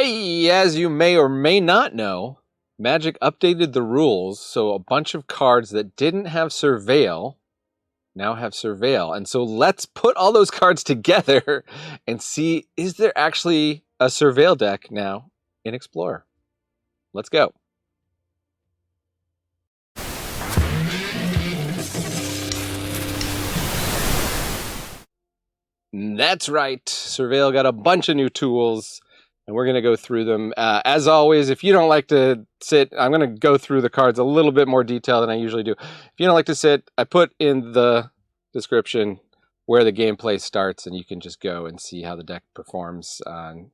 Hey, as you may or may not know, Magic updated the rules, so a bunch of cards that didn't have Surveil now have Surveil. And so let's put all those cards together and see, is there actually a Surveil deck now in Explorer? Let's go. That's right. Surveil got a bunch of new tools, and we're going to go through them. As always, if you don't like to sit, I'm going to go through the cards a little bit more detail than I usually do. If you don't like to sit, I put in the description where the gameplay starts, and you can just go and see how the deck performs and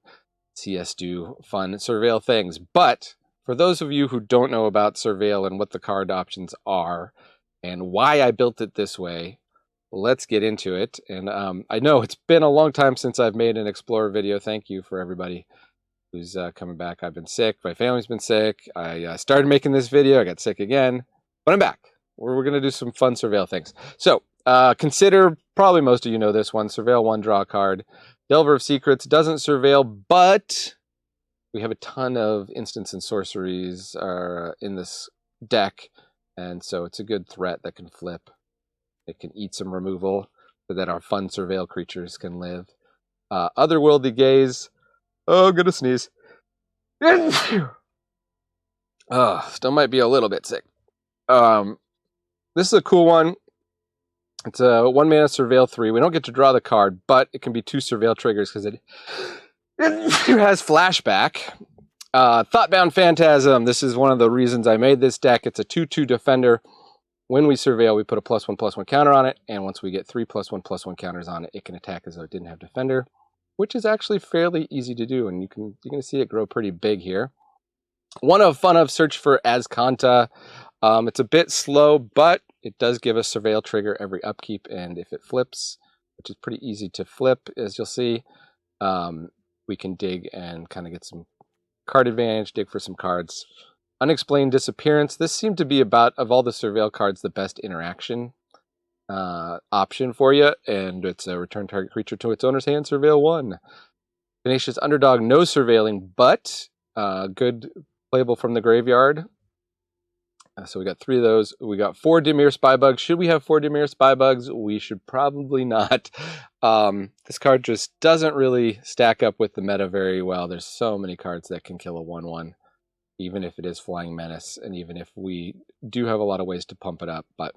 see us do fun Surveil things. But for those of you who don't know about Surveil and what the card options are and why I built it this way, let's get into it. And I know it's been a long time since I've made an Explorer video. Thank you for everybody who's coming back. I've been sick. My family's been sick. I started making this video. I got sick again. But I'm back. We're going to do some fun Surveil things. So consider, probably most of you know this one, Surveil 1, draw a card. Delver of Secrets doesn't Surveil, but we have a ton of instants and sorceries in this deck. And so it's a good threat that can flip. It can eat some removal so that our fun Surveil creatures can live. Otherworldly Gaze. Oh, I'm going to sneeze. Still might be a little bit sick. This is a cool one. It's a 1 mana Surveil 3. We don't get to draw the card, but it can be 2 Surveil triggers because it has flashback. Thoughtbound Phantasm. This is one of the reasons I made this deck. It's a 2/2 defender. When we Surveil, we put a +1/+1 counter on it, and once we get 3 +1/+1 counters on it, it can attack as though it didn't have defender, which is actually fairly easy to do, and you're going to see it grow pretty big here. One of fun of Search for Azcanta. It's a bit slow, but it does give us Surveil trigger every upkeep, and if it flips, which is pretty easy to flip, as you'll see, we can dig and kind of get some card advantage, dig for some cards. Unexplained Disappearance. This seemed to be about, of all the Surveil cards, the best interaction option for you, and it's a return target creature to its owner's hand, Surveil 1. Tenacious Underdog, no surveilling, but good playable from the graveyard. So we got 3 of those. We got 4 Dimir Spybugs. Should we have 4 Dimir Spybugs? We should probably not. This card just doesn't really stack up with the meta very well. There's so many cards that can kill a 1/1. Even if it is Flying Menace, and even if we do have a lot of ways to pump it up. But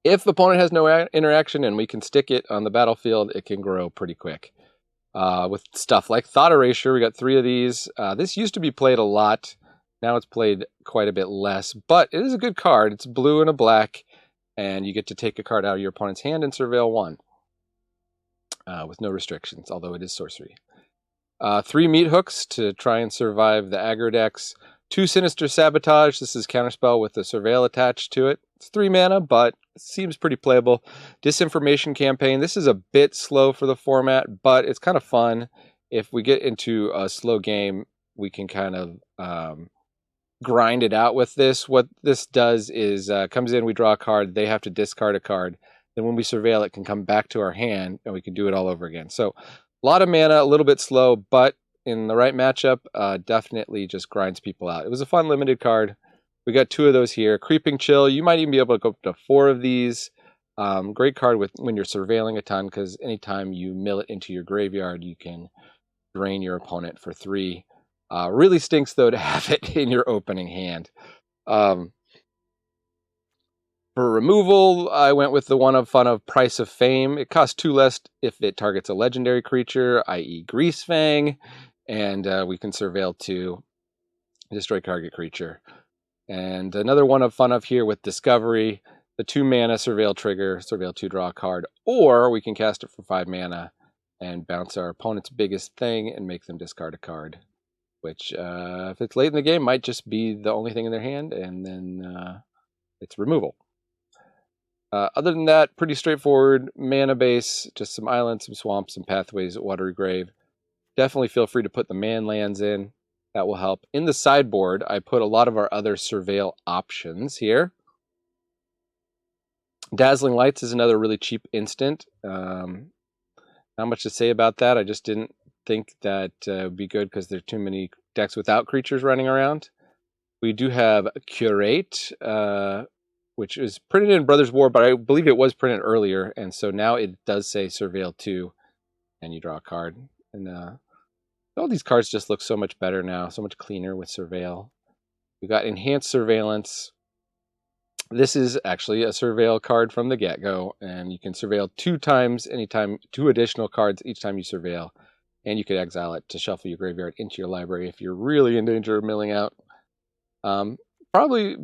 if the opponent has no interaction and we can stick it on the battlefield, it can grow pretty quick. With stuff like Thought Erasure, we got 3 of these. This used to be played a lot. Now it's played quite a bit less, but it is a good card. It's blue and a black, and you get to take a card out of your opponent's hand and Surveil 1 with no restrictions, although it is sorcery. 3 Meat Hooks to try and survive the aggro decks. 2 Sinister Sabotage. This is counterspell with the Surveil attached to it. It's 3 mana, but it seems pretty playable. Disinformation Campaign. This is a bit slow for the format, but it's kind of fun. If we get into a slow game, we can kind of grind it out with this. What this does is comes in, we draw a card, they have to discard a card. Then when we Surveil, it can come back to our hand, and we can do it all over again. So a lot of mana, a little bit slow, but in the right matchup, definitely just grinds people out. It was a fun limited card. We got 2 of those here. Creeping Chill. You might even be able to go up to 4 of these. Great card when you're surveilling a ton, because anytime you mill it into your graveyard, you can drain your opponent for 3. Really stinks, though, to have it in your opening hand. For removal, I went with the one of fun of Price of Fame. It costs 2 less if it targets a legendary creature, i.e. Greasefang, and we can Surveil 2, destroy target creature. And another one of fun of here with Discovery, the 2 mana Surveil trigger, Surveil 2, draw a card, or we can cast it for 5 mana and bounce our opponent's biggest thing and make them discard a card, which, if it's late in the game, might just be the only thing in their hand, and then it's removal. Other than that, pretty straightforward mana base, just some islands, some swamps, some pathways, Watery Grave. Definitely feel free to put the man lands in. That will help. In the sideboard, I put a lot of our other Surveil options here. Dazzling Lights is another really cheap instant. Not much to say about that. I just didn't think that would be good because there are too many decks without creatures running around. We do have Curate, which is printed in Brothers War, but I believe it was printed earlier, and so now it does say Surveil 2, and you draw a card. And all these cards just look so much better now, so much cleaner with Surveil. We've got Enhanced Surveillance. This is actually a Surveil card from the get-go, and you can Surveil 2 times anytime, 2 additional cards each time you Surveil, and you could exile it to shuffle your graveyard into your library if you're really in danger of milling out.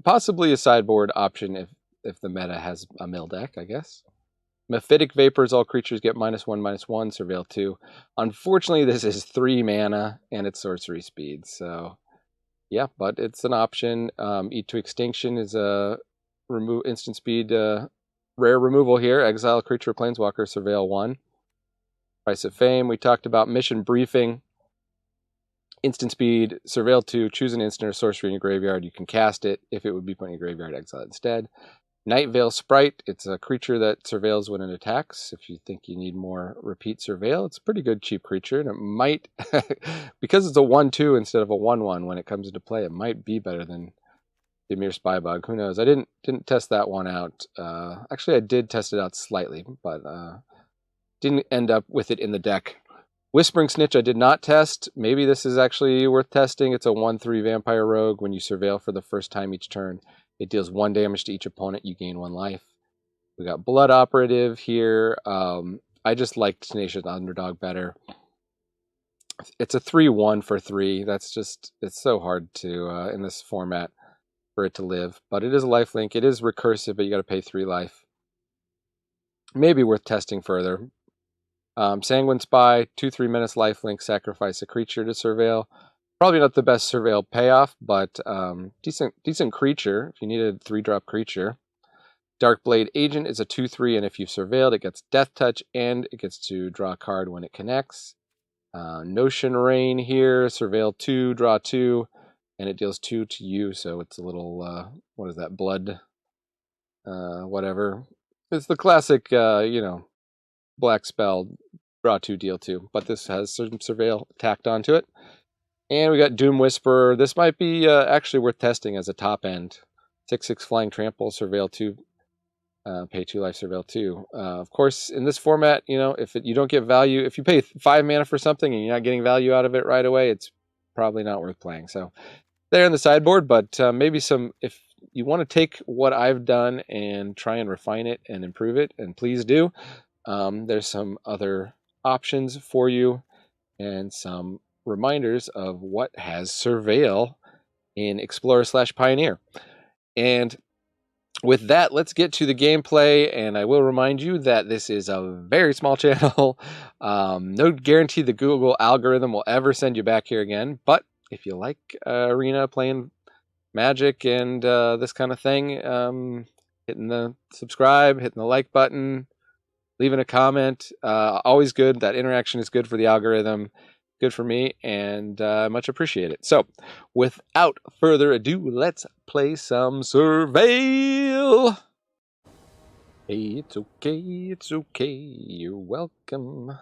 Possibly a sideboard option if the meta has a mill deck, I guess. Mephitic Vapors, all creatures get -1/-1, Surveil 2. Unfortunately, this is 3 mana, and it's sorcery speed, so yeah, but it's an option. Eat to Extinction is a instant speed rare removal here. Exile a creature, Planeswalker, Surveil 1. Price of Fame, we talked about. Mission Briefing. Instant speed, Surveil 2, choose an instant or sorcery in your graveyard. You can cast it. If it would be put in your graveyard, exile it instead. Night Veil Sprite, it's a creature that surveils when it attacks. If you think you need more repeat surveil, it's a pretty good cheap creature, and it might, because it's a 1/2 instead of a 1/1 when it comes into play, it might be better than Dimir Spybug. Who knows? I didn't test that one out. Actually, I did test it out slightly, but didn't end up with it in the deck. Whispering Snitch I did not test. Maybe this is actually worth testing. It's a 1/3 Vampire Rogue. When you surveil for the first time each turn, it deals 1 damage to each opponent. You gain 1 life. We got Blood Operative here. I just like Tenacious Underdog better. It's a 3/1 for 3. It's so hard to, in this format, for it to live. But it is a lifelink. It is recursive, but you got to pay 3 life. Maybe worth testing further. Sanguine Spy, 2/3 menace lifelink, sacrifice a creature to surveil. Probably not the best surveil payoff, but decent creature if you need a 3-drop creature. Darkblade Agent is a 2/3, and if you've surveilled, it gets Death Touch, and it gets to draw a card when it connects. Notion Rain here, surveil 2, draw 2, and it deals 2 to you, so it's a little, what is that, blood, whatever. It's the classic, black spell, draw 2, deal 2, but this has some surveil tacked onto it. And we got Doom Whisperer. This might be actually worth testing as a top end. 6/6 Flying Trample, surveil 2, pay 2 life, surveil 2. Of course, in this format, if you don't get value, if you pay 5 mana for something and you're not getting value out of it right away, it's probably not worth playing. So they're in the sideboard, but maybe if you want to take what I've done and try and refine it and improve it, and please do, there's some other options for you and some reminders of what has surveil in Explorer/Pioneer. And with that, let's get to the gameplay, and I will remind you that this is a very small channel. No guarantee the Google algorithm will ever send you back here again, but if you like Arena, playing Magic, and this kind of thing, hitting the subscribe, hitting the like button, leaving a comment, always good. That interaction is good for the algorithm, good for me, and much appreciated. So, without further ado, let's play some Surveil. Hey, it's okay, you're welcome.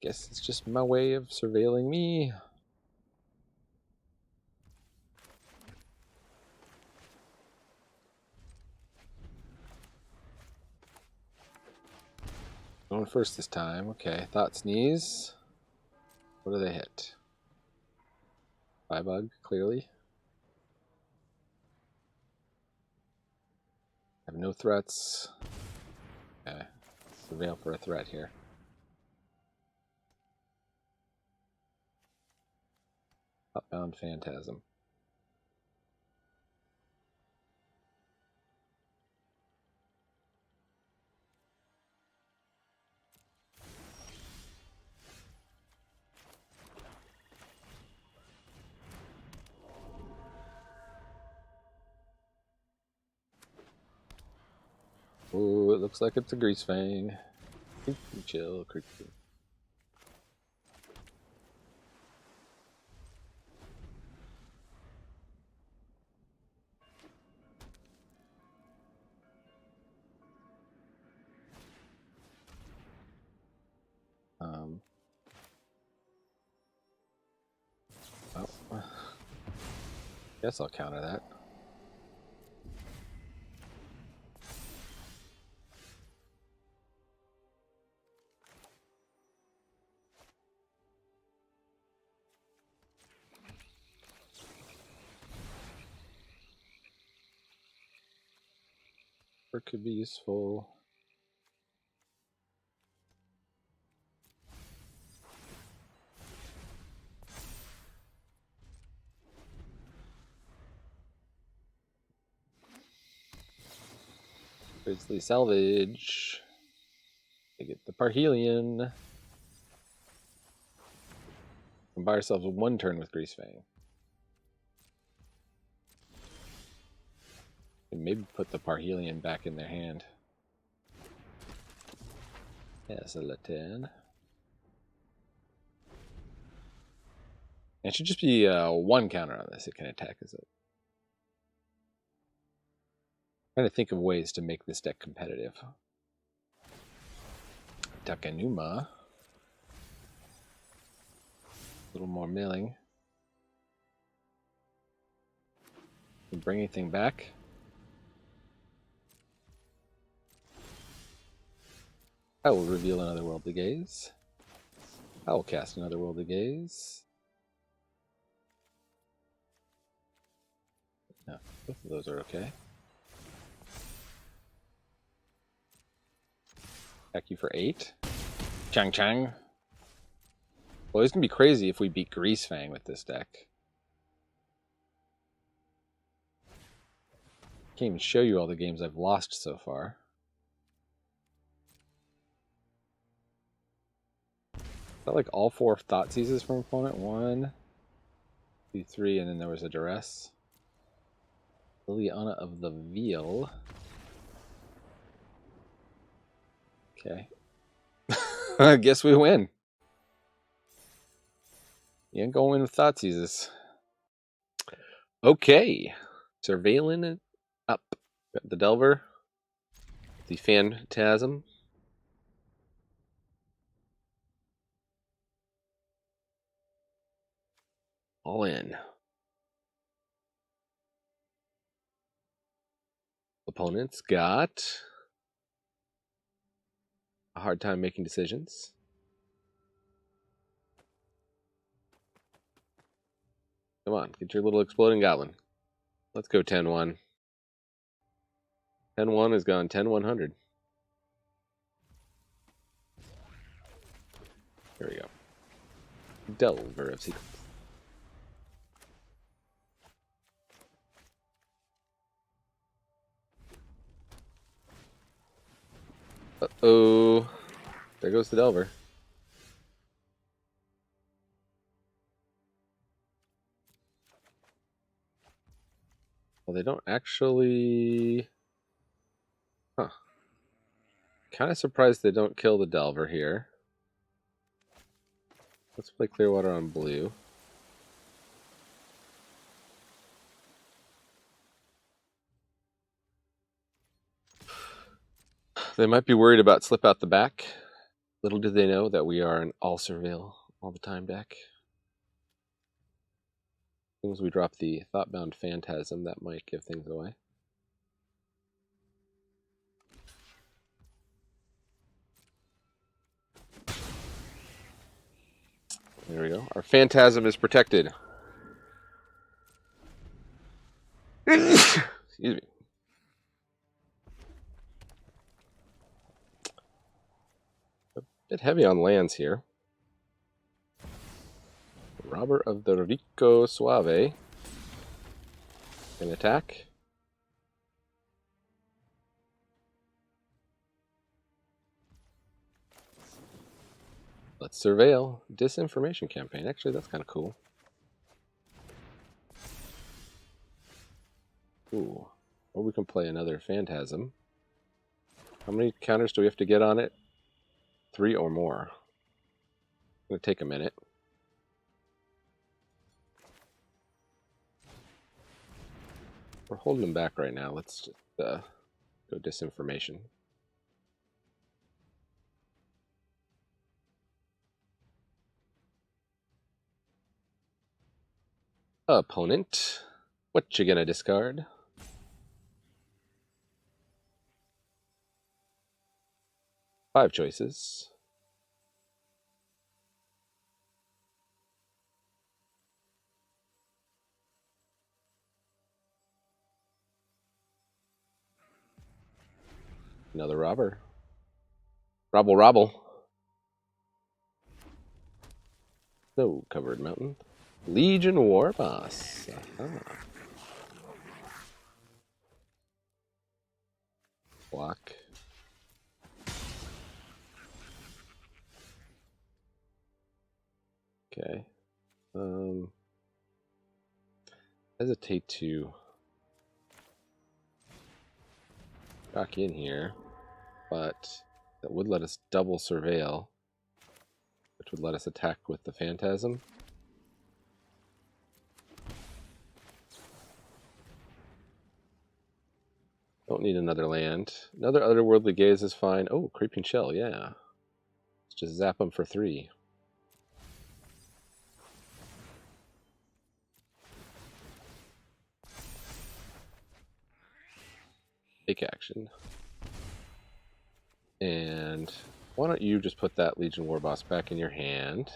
Guess it's just my way of surveilling me. Going first this time. Okay, Thought Sneeze. What do they hit? Bug, clearly. Have no threats. Okay, surveil for a threat here. Upbound Phantasm. Ooh, it looks like it's a Greasefang. Chill, creepy. Guess I'll counter that. Or could be useful. Grizzly salvage. They get the Parhelion. And buy ourselves one turn with Greasefang. And maybe put the Parhelion back in their hand. Yes, a Lite. It should just be one counter on this. It can attack as it. Trying to think of ways to make this deck competitive. Takanuma. A little more milling. Can bring anything back. I will reveal another worldly gaze. I will cast another worldly gaze. No, both of those are okay. Attack you for 8. Chang Chang. Well, it's going to be crazy if we beat Greasefang with this deck. Can't even show you all the games I've lost so far. Is that like all 4 Thought Seizes from opponent? 1, 2, 3, and then there was a Duress. Liliana of the Veil. Okay. I guess we win. You ain't going to win with Thought Seizes. Okay. Surveilling up. Got the Delver. The Phantasm. All in. Opponents got a hard time making decisions. Come on, get your little exploding goblin. Let's go 10-1. 10-1 is gone 10-100. Here we go. Delver of Secrets. Uh-oh. There goes the Delver. Well, they don't actually... Huh. Kind of surprised they don't kill the Delver here. Let's play Clearwater on blue. They might be worried about slip out the back. Little do they know that we are an all Surveil all the time deck. As soon as we drop the Thoughtbound Phantasm, that might give things away. There we go. Our Phantasm is protected. Excuse me. A bit heavy on lands here. Robber of the Rico Suave. Can attack. Let's surveil. Disinformation campaign. Actually, that's kind of cool. Ooh. Or we can play another Phantasm. How many counters do we have to get on it? 3 or more. It's going to take a minute. We're holding them back right now. Let's just go disinformation. Opponent What you gonna discard? Five choices. Another robber. Robble robble. No covered mountain. Legion War Boss. Block. Okay. Hesitate to back in here, but that would let us double Surveil, which would let us attack with the Phantasm. Don't need another land. Another Otherworldly Gaze is fine. Oh, Creeping Shell, yeah. Let's just zap them for 3. Take action. And why don't you just put that Legion War Boss back in your hand?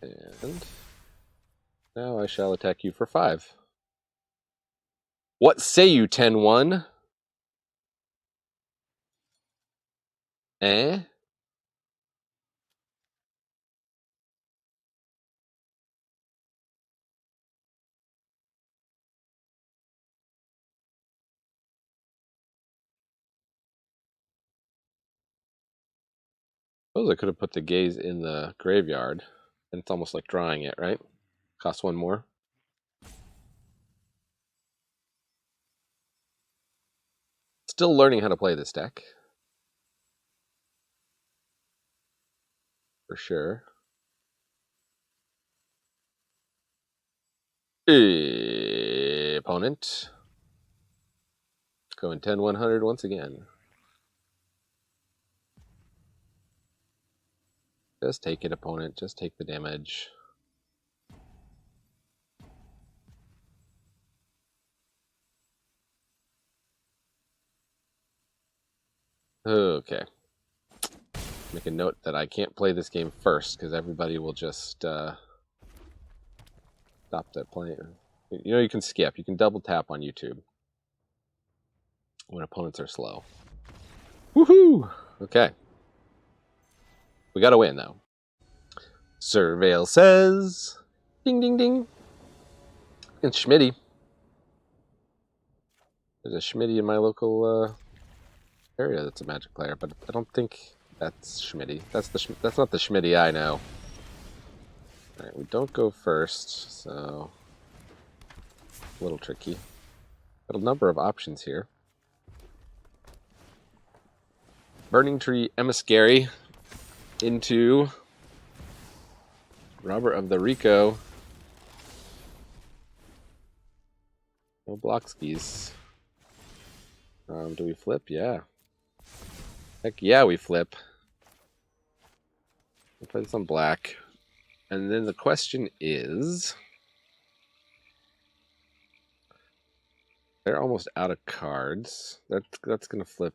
And now I shall attack you for 5. What say you, 10-1? Eh? Suppose I could have put the Gaze in the graveyard. And it's almost like drawing it, right? Costs 1 more. Still learning how to play this deck. For sure. Opponent. Going 10-100 once again. Just take it, opponent. Just take the damage. Okay. Make a note that I can't play this game first because everybody will just stop that playing. You know, you can skip. You can double tap on YouTube when opponents are slow. Woohoo! Okay. We got to win, though. Surveil says, ding, ding, ding. It's Schmitty. There's a Schmitty in my local area that's a Magic player, but I don't think that's Schmitty. That's not the Schmitty I know. All right, we don't go first, so a little tricky. Got a number of options here. Burning Tree Emissary into Robber of the Rico. No block skis. Do we flip? Yeah. Heck yeah, we flip. We'll play this on black. And then the question is... They're almost out of cards. That's going to flip.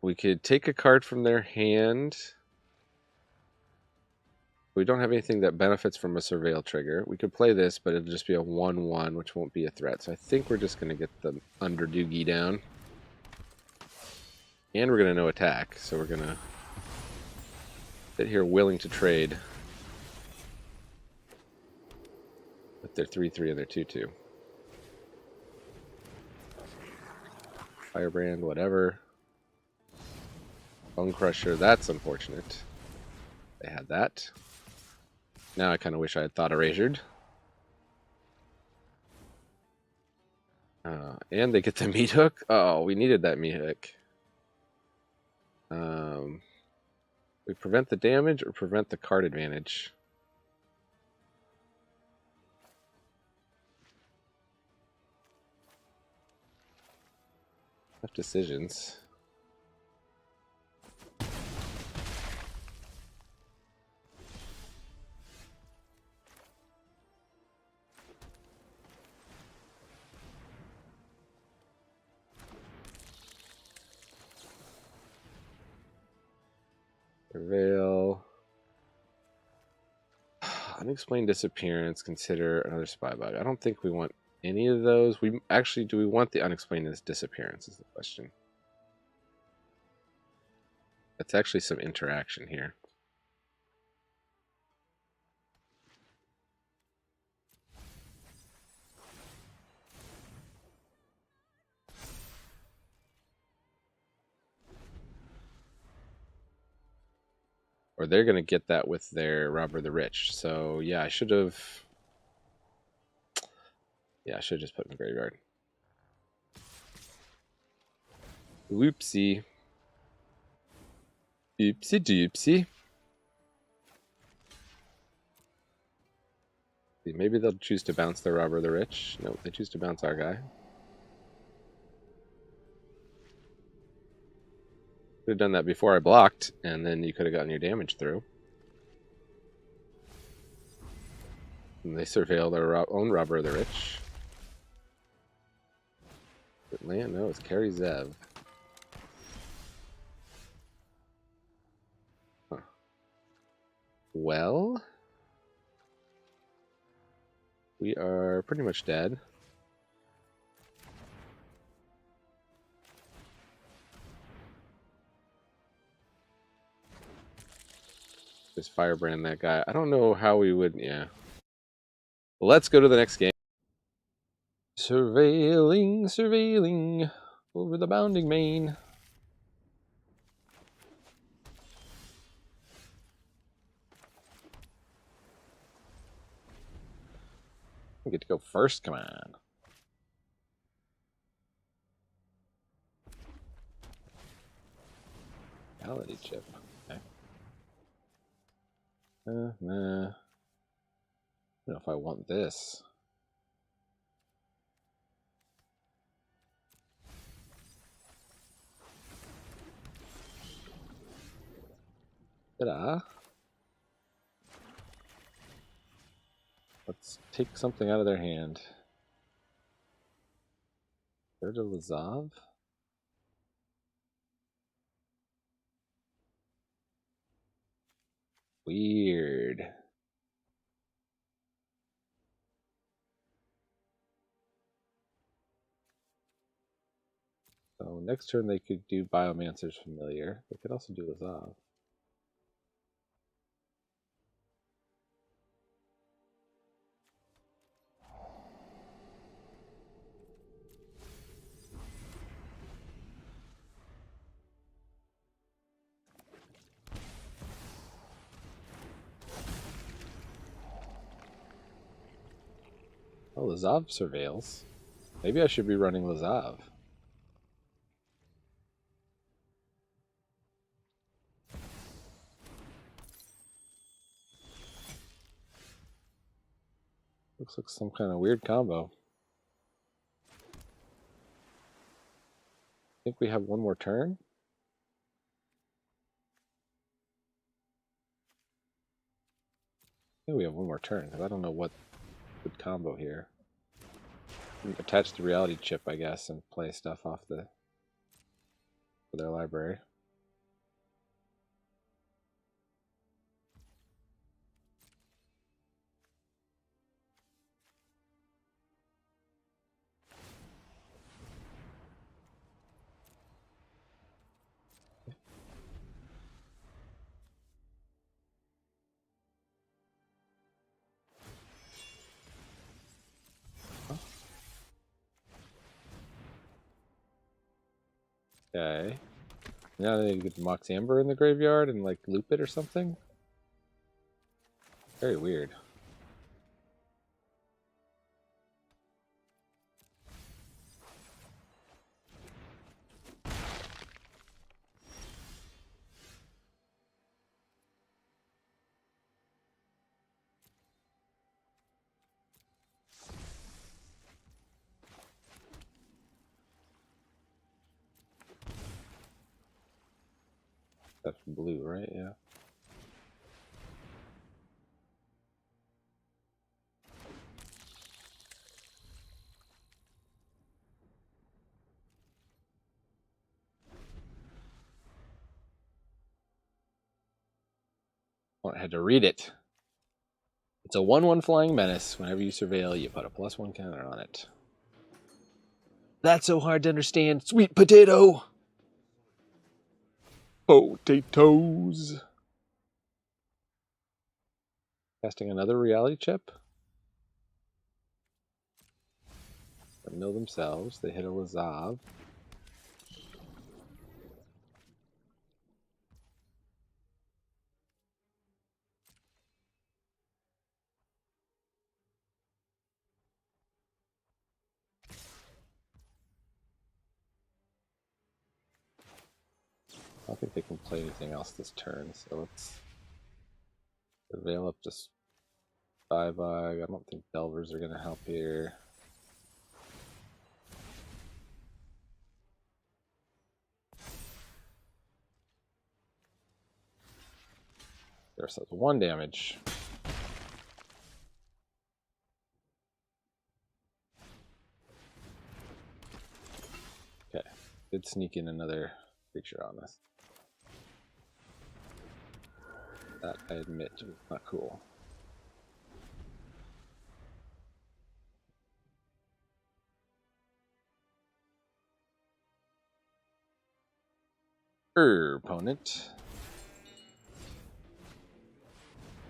We could take a card from their hand. We don't have anything that benefits from a Surveil trigger. We could play this, but it'll just be a 1-1, which won't be a threat. So I think we're just going to get the Underdoogie down. And we're going to no attack, so we're going to sit here willing to trade with their 3-3 and their 2-2. Firebrand, whatever. Bone Crusher, that's unfortunate. They had that. Now I kind of wish I had thought Erasured. And they get the meat hook. Oh, we needed that meat hook. We prevent the damage or prevent the card advantage. Tough decisions. Surveil. Unexplained disappearance. Consider another spy bug. I don't think we want any of those. We actually, do we want the unexplained disappearance is the question. That's actually some interaction here. Or they're going to get that with their Robber the Rich. So, yeah, I should have... Yeah, I should have just put in the graveyard. Whoopsie. Oopsie doopsie. Maybe they'll choose to bounce their Robber the Rich. No, they choose to bounce our guy. Could have done that before I blocked, and then you could have gotten your damage through. And they surveil their own Robber the Rich. Is it land? No, it's Carry Zev. Huh. Well, we are pretty much dead. Just firebrand that guy. I don't know how we would, yeah. Let's go to the next game. Surveilling over the bounding main. I get to go first, come on. Reality chip. Okay. Nah. I don't know if I want this. Ta-da. Let's take something out of their hand. Third of Lazav? Weird. So next turn they could do Biomancer's Familiar. They could also do Lazav. Oh, Lazav surveils. Maybe I should be running Lazav. Looks like some kind of weird combo. I think we have one more turn. I think we have one more turn, because I don't know what good combo here. Attach the reality chip, I guess, and play stuff off for their library. Okay. Now they get the Mox Amber in the graveyard and like loop it or something. Very weird. That's blue, right? Yeah. I had to read it. It's a 1/1 flying menace. Whenever you surveil, you put a +1 counter on it. That's so hard to understand. Sweet potato! Potatoes! Casting another reality chip. They mill themselves. They hit a Lazav. I don't think they can play anything else this turn, so let's surveil up to 5. I don't think Delvers are going to help here. There's 1 damage. Okay, did sneak in another creature on us. That, I admit, was not cool. Opponent.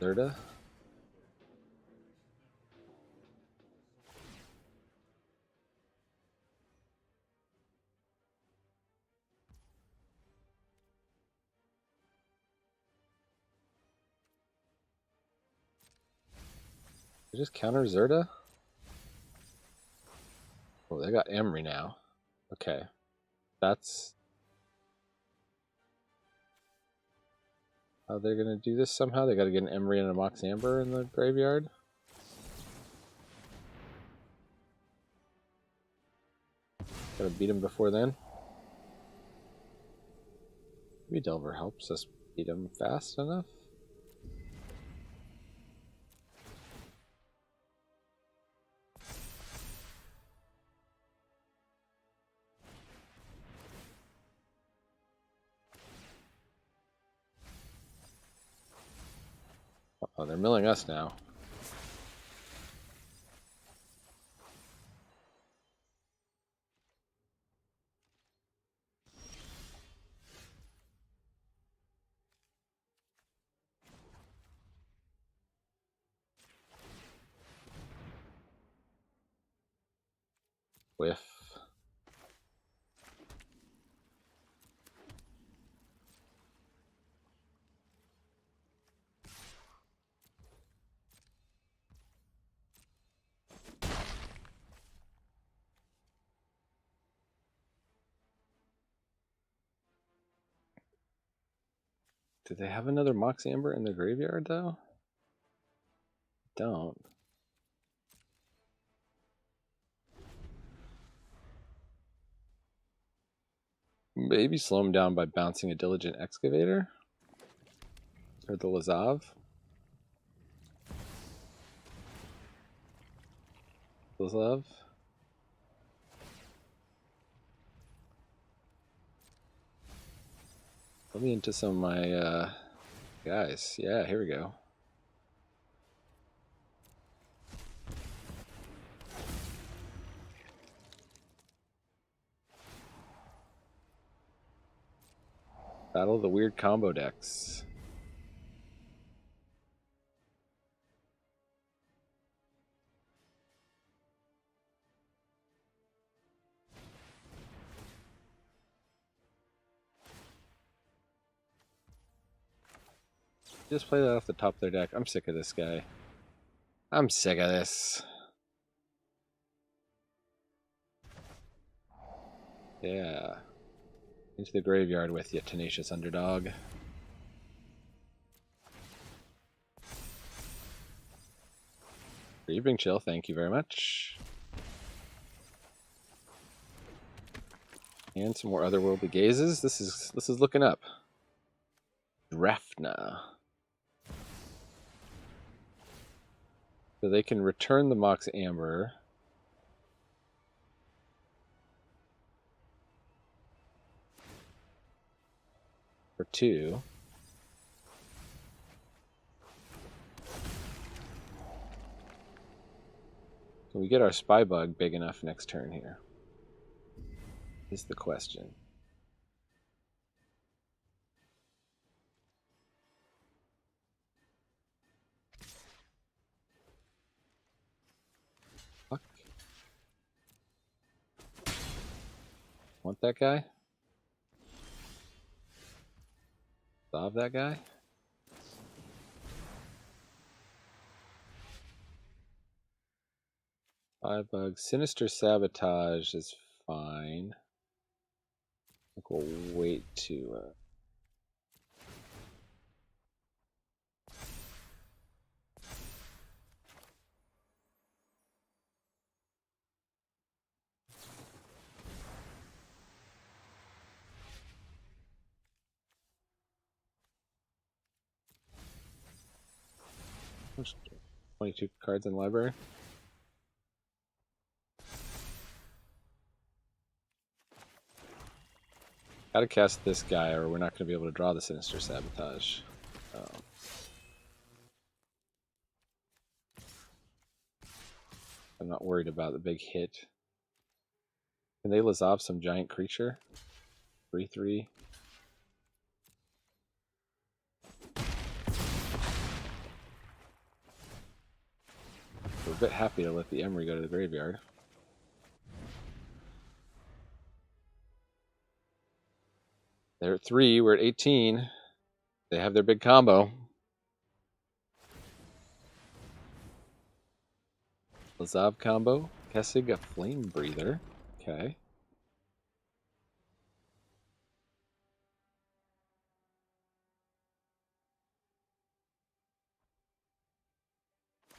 Zerda. They just counter Zerda? Oh, they got Emery now. Okay. That's how they're going to do this somehow. They got to get an Emery and a Mox Amber in the graveyard. Got to beat him before then. Maybe Delver helps us beat him fast enough. Oh, they're milling us now. Whiff. Do they have another Mox Amber in the graveyard, though? Don't. Maybe slow him down by bouncing a Diligent Excavator? Or the Lazav? Lazav? Let me into some of my guys. Yeah, here we go. Battle of the Weird Combo Decks. Just play that off the top of their deck. I'm sick of this guy. I'm sick of this. Yeah. Into the graveyard with you, tenacious underdog. Grieving Chill, thank you very much. And some more otherworldly gazes. This is looking up. Drefna. So they can return the Mox Amber. For 2. Can we get our spy bug big enough next turn here? Is the question. Fuck. Want that guy? Solve that guy? Spy bug. Sinister sabotage is fine. I think we'll wait to There's 22 cards in the library. Gotta cast this guy or we're not going to be able to draw the Sinister Sabotage. I'm not worried about the big hit. Can they Lazav some giant creature? 3/3. We're a bit happy to let the Emery go to the graveyard. They're at 3, we're at 18. They have their big combo. Lazav combo. Kessig, a Flame Breather. Okay.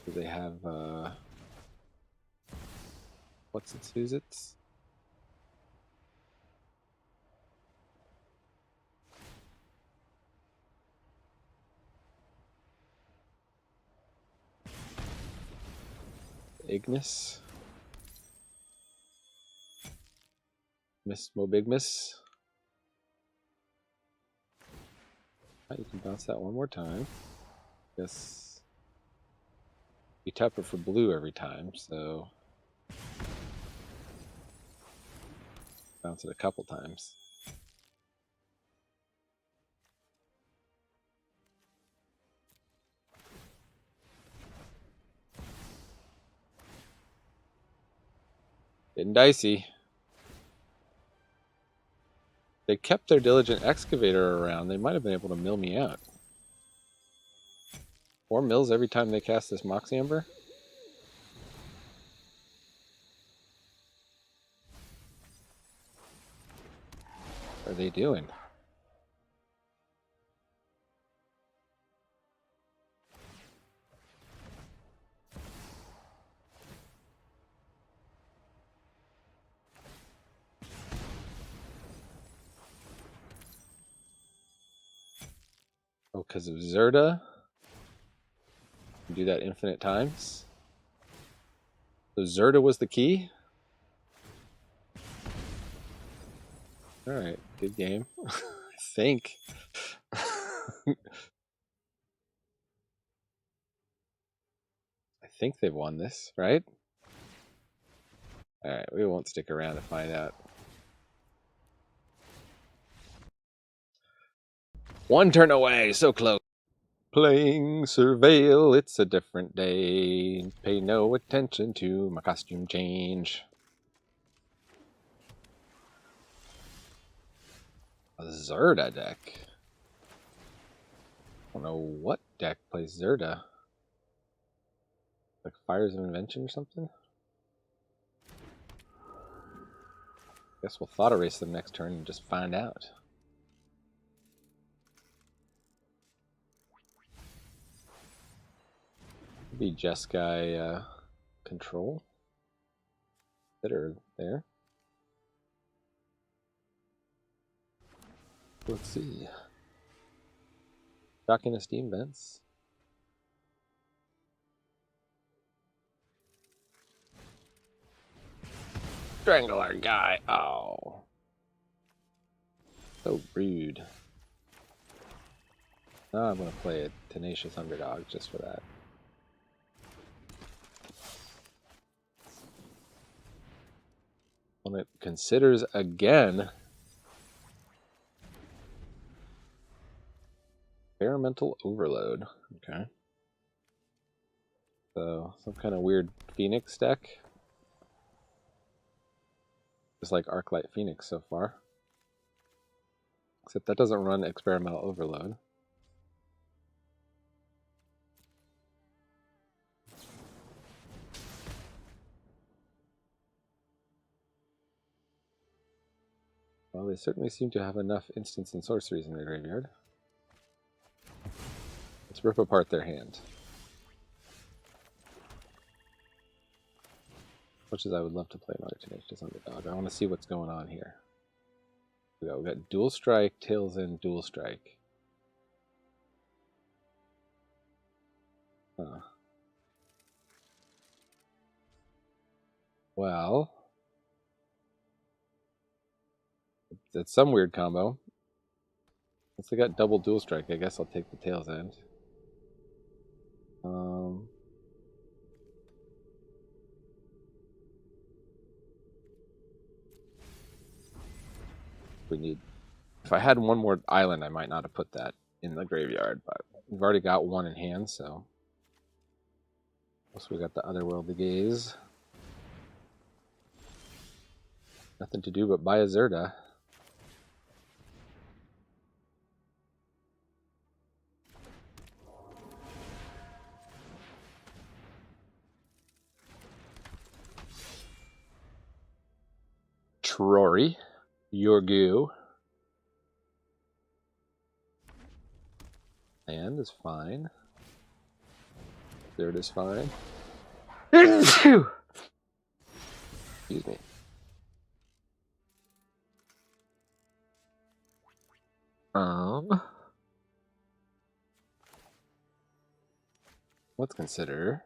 Do they have, what's its, who's its? Ignis. Miss Mobigmus. Right, you can bounce that one more time. Guess you tap it for blue every time, so bounce it a couple times. Getting dicey. They kept their Diligent Excavator around. They might have been able to mill me out. 4 mills every time they cast this Moxie Ember? What are they doing? Oh, because of Zerda? You do that infinite times? So Zerda was the key? Alright, good game. I think. I think they've won this, right? Alright, we won't stick around to find out. One turn away, so close. Playing Surveil, it's a different day. Pay no attention to my costume change. A Zerda deck. I don't know what deck plays Zerda. Like Fires of Invention or something? Guess we'll thought erase them next turn and just find out. Be Jeskai control that are there. Let's see. Shocking Esteem Vents. Strangle our guy. Oh. So rude. Now I'm going to play a Tenacious Underdog just for that. Opponent considers again. Experimental Overload. Okay. So, some kind of weird Phoenix deck. Just like Arclight Phoenix so far. Except that doesn't run Experimental Overload. Well, they certainly seem to have enough instants and sorceries in their graveyard. Let's rip apart their hand. As much as I would love to play another Tenacious Underdog, I want to see what's going on here. We got Dual Strike, Tails in, Dual Strike. Huh. Well, it's some weird combo. Since they got double Dual Strike, I guess I'll take the Tails End. If I had one more island, I might not have put that in the graveyard, but we've already got one in hand, so. Plus we got the Otherworldly Gaze. Nothing to do but buy a Zerda. Rory, Yorgu. Land is fine. Third is fine. Excuse me. Let's consider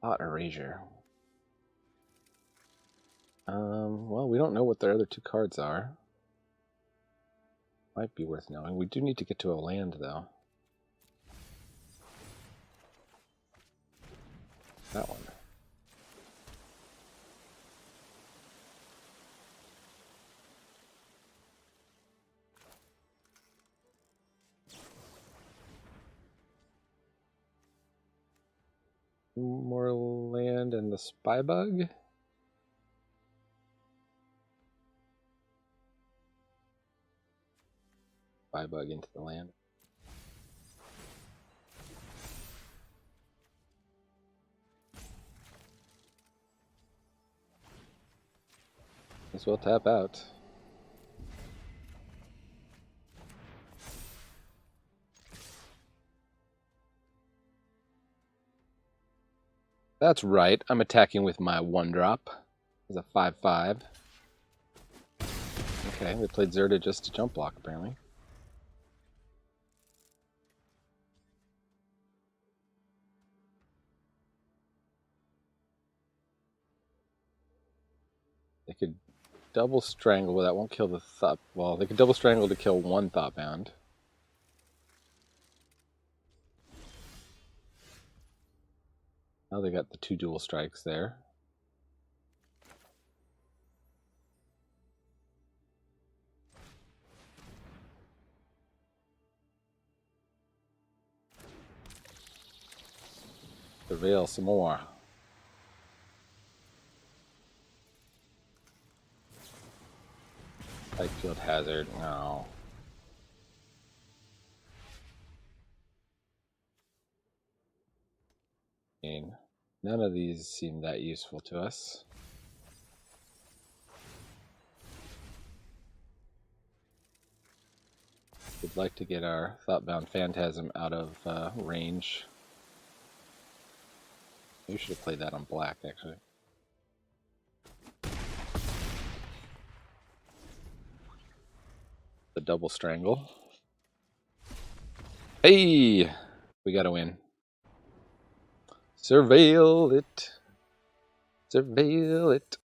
Erasure. Well, we don't know what their other two cards are. Might be worth knowing. We do need to get to a land, though. That one. More land and the Spybug. Spybug into the land. Guess we'll tap out. That's right, I'm attacking with my 1-drop. It's a 5/5. Okay, they played Zerda just to jump block, apparently. They could double strangle, well, that won't kill the thought. Well, they could double strangle to kill one Thoughtbound. Now they got the 2 dual strikes there. Surveil some more. Field Hazard, no. None of these seem that useful to us. We'd like to get our Thoughtbound Phantasm out of range. We should have played that on black, actually. The double strangle. Hey! We gotta win. Surveil it. Surveil it.